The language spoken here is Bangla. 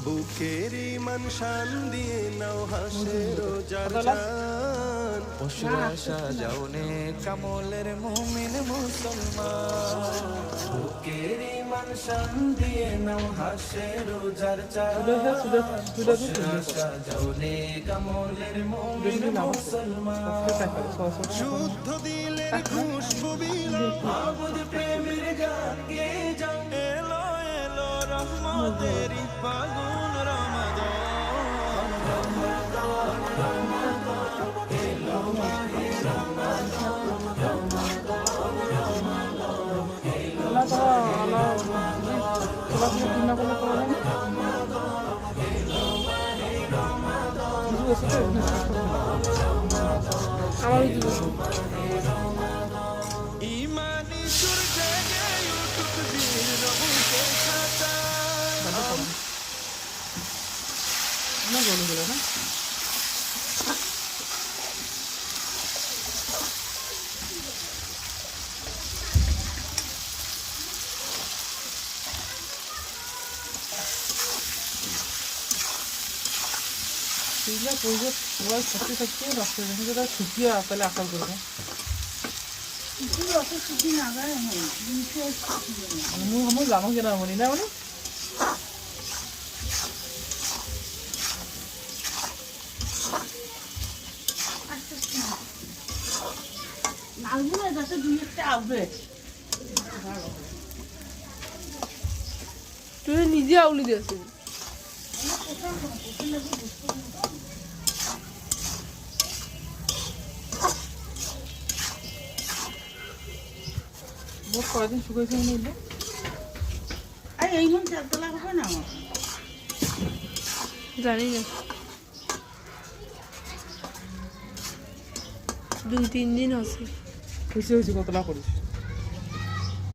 বুকের মান শান দিয়ে নাও হাসে রোজার জান পশুরা সাজাওনে কামলের মুমিন মুসলমান বুকের মান শান দিয়ে নাও হাসে রোজার জান পশুরা সাজাওনে কামলের মুমিন মুসলমান শুদ্ধ দিলের খুশবু বিলো মাবুদ প্রেমের গান গেয়ে যাও এলো এলো রহমতেরি ফাগুন রমাদান ইমানি সুর জেগে উঠুক বীর রবুকে খাতা জানো কেনা মনি না মানে তুই নিজে আউলি দিয়েছিস বহুত কয়দিন শুকাইছে নিলে জানি না 2-3 দিন আছে খুশি হয়েছে কতটা করিস